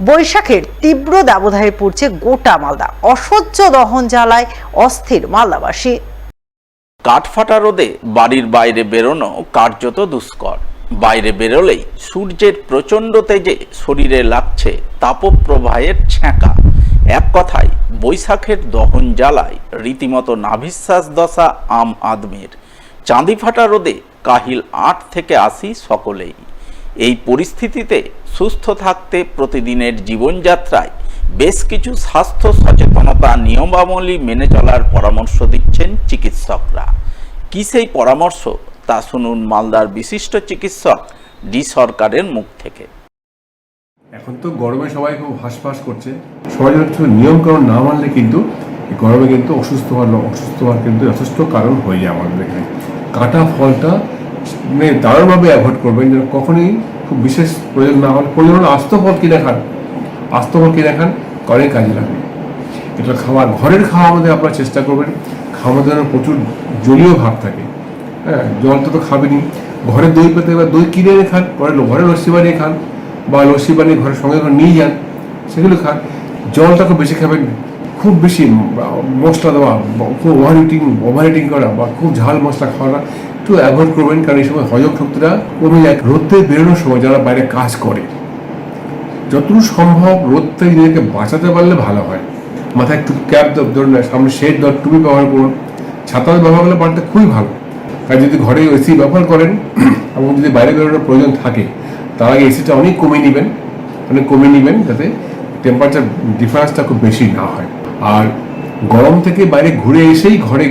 বৈশাখের তীব্র দাবদাহে পড়ছে গোটা মালদা। অসহ্য দহন জ্বালায় অস্থির মালদাবাসী। কাঠফাটা রোদে বাড়ির বাইরে বেরোনো কার্যত দুষ্কর। বাইরে বেরোলেই সূর্যের প্রচণ্ড তেজে শরীরে লাগছে তাপপ্রবাহের ছ্যাঁকা। এক কথায় বৈশাখের দহন জ্বালায় রীতিমতো নাভিশ্বাস দশা আম আদমির। চাঁদিফাটা রোদে কাহিল 8 থেকে 80 সকলেই। এই পরিস্থিতিতে সুস্থ থাকতে প্রতিদিনের জীবনযাত্রায় বেশ কিছু স্বাস্থ্য সচেতনতা নিয়মাবলী মেনে চলার পরামর্শ দিচ্ছেন চিকিৎসকরা। কি সেই পরামর্শ তা শুনুন মালদার বিশিষ্ট চিকিৎসক ডি সরকারের মুখ থেকে। এখন তো গরমে সবাই খুব হাঁসফাঁস করছে, সবাই যদি কিছু নিয়মকানুন না মানলে কিন্তু গরমে কিন্তু অসুস্থ হওয়ার কিন্তু যথেষ্ট কারণ হয়ে যায় আমাদের এখানে। কাটা ফলটা মানে দারুণভাবে অ্যাভয়েড করবেন, যেন কখনোই খুব বিশেষ প্রয়োজন না হলে প্রয়োজন আস্ত ফল কিনে খান, অনেক কাজে লাগবে। এটা খাবার ঘরের খাওয়া মধ্যে আপনারা চেষ্টা করবেন, খাওয়ার মধ্যে যেন প্রচুর জলীয় ভাব থাকে। হ্যাঁ, জলটা তো খাবেনই। ঘরে দই পেতে বা দই কিনে এনে খান, ঘরে লস্যি বানিয়ে খান, বা লস্যি বানিয়ে ঘরের সঙ্গে নিয়ে যান, সেগুলো খান। জলটা খুব বেশি খাবেন। খুব বেশি মশলা দেওয়া, খুব ওভার ইটিং করা বা খুব ঝাল মশলা খাওয়া একটু অ্যাভয়েড করবেন, কারণ এই সময় হজম শক্তিটা কমে যায়। রোদে বেরোনোর সময় যারা বাইরে কাজ করে, যতটুকু সম্ভব রোদ থেকে নিজেকে বাঁচাতে পারলে ভালো হয়। মাথায় একটু ক্যাপ ধরুন, সামনে শেড ধর, টুপি ব্যবহার করুন, ছাতা ব্যবহার করলে পারতে খুবই ভালো। আর যদি ঘরে এসি ব্যবহার করেন এবং যদি বাইরে বেরোনোর প্রয়োজন থাকে, তার আগে এসিটা অনেক কমিয়ে নেবেন যাতে টেম্পারেচার ডিফারেন্সটা খুব বেশি না হয়। আর গরম থেকে বাইরে ঘুরে এসেই ঘরে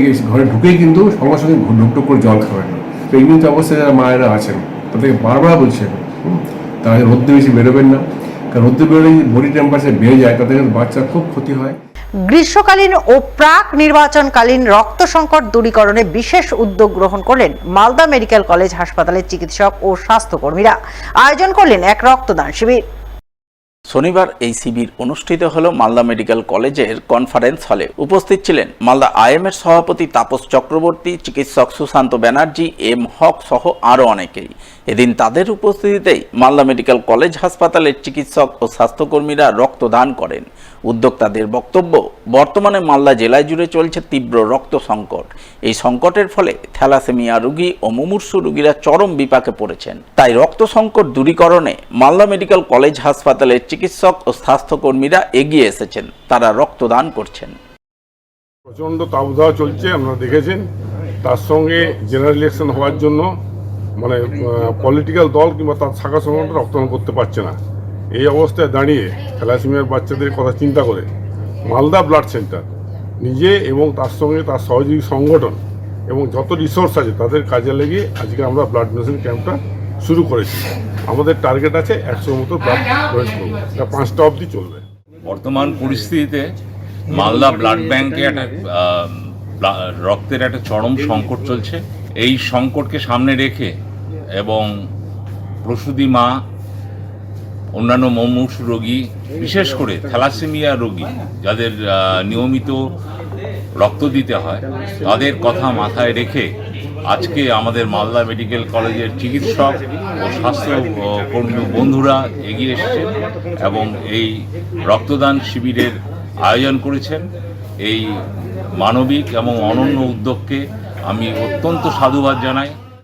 ঢুকেই কিন্তু সঙ্গে সঙ্গে ঢুকটুক করে জল খাবেন না। প্রেগনেন্ট অবস্থায় যারা মায়েরা আছেন তাদেরকে বারবার বলছেন তারা রোদ্দে বেশি বেরোবেন না, কারণ রোদ্দে বেরোলে বডি টেম্পারেচার বেড়ে যায়, তাদের বাচ্চার খুব ক্ষতি হয়। গ্রীষ্মকালীন ও প্রাক নির্বাচনকালীন রক্ত সংকট দূরীকরণে বিশেষ উদ্যোগ গ্রহণ করলেন মালদা মেডিকেল কলেজ হাসপাতালের চিকিৎসক ও স্বাস্থ্যকর্মীরা। আয়োজন করলেন এক রক্তদান শিবির। শনিবার এই শিবির অনুষ্ঠিত হল মালদা মেডিকেল কলেজের কনফারেন্স হলে। উপস্থিত ছিলেন মালদা আইএমের সভাপতি তাপস চক্রবর্তী, চিকিৎসক সুশান্ত ব্যানার্জি, এম হক সহ আরও অনেকেই। এদিন তাদের উপস্থিতিতেই মালদা মেডিকেল কলেজ হাসপাতালের চিকিৎসক ও স্বাস্থ্যকর্মীরা রক্তদান করেন। উদ্যোক্তাদের বক্তব্য, বর্তমানে মালদা জেলায় জুড়ে চলছে তীব্র রক্ত সংকট। এই সংকটের ফলে থ্যালাসেমিয়া রোগী ও মুমূর্ষু রোগীরা চরম বিপাকে পড়েছেন। তাই রক্ত সংকট দূরীকরণে মালদা মেডিকেল কলেজ হাসপাতালের চিকিৎসক ও স্বাস্থ্যকর্মীরা এগিয়ে এসেছেন। তারা রক্তদান করছেন। প্রচণ্ড তাপদাহ চলছে, আপনারা দেখেছেন। তার সঙ্গে জেনারেল ইলেকশন হওয়ার জন্য মানে পলিটিক্যাল দল কিংবা তার শাখা সংগঠন রক্তদান করতে পারছে না। এই অবস্থায় দাঁড়িয়ে থ্যালাসেমিয়ার বাচ্চাদের কথা চিন্তা করে মালদা ব্লাড সেন্টার নিজে এবং তার সঙ্গে তার সহযোগী সংগঠন এবং যত রিসোর্স আছে তাদের কাজে লেগে আজকে আমরা ব্লাড ডোনেশন ক্যাম্পটা শুরু করেছি। আমাদের টার্গেট আছে 100 মতো ব্লাড ডোনেট করবো, এটা 5টা অবধি চলবে। বর্তমান পরিস্থিতিতে মালদা ব্লাড ব্যাংকে একটা রক্তের একটা চরম সংকট চলছে। এই সংকটকে সামনে রেখে এবং প্রসূতি মা, অন্যান্য মুমূর্ষু রোগী, বিশেষ করে থ্যালাসেমিয়া রোগী যাদের নিয়মিত রক্ত দিতে হয়, তাদের কথা মাথায় রেখে আজকে আমাদের মালদা মেডিকেল কলেজের চিকিৎসক ও স্বাস্থ্যকর্মী বন্ধুরা এগিয়ে এসেছেন এবং এই রক্তদান শিবিরের আয়োজন করেছেন। এই মানবিক এবং অনন্য উদ্যোগকে আমি অত্যন্ত সাধুবাদ জানাই।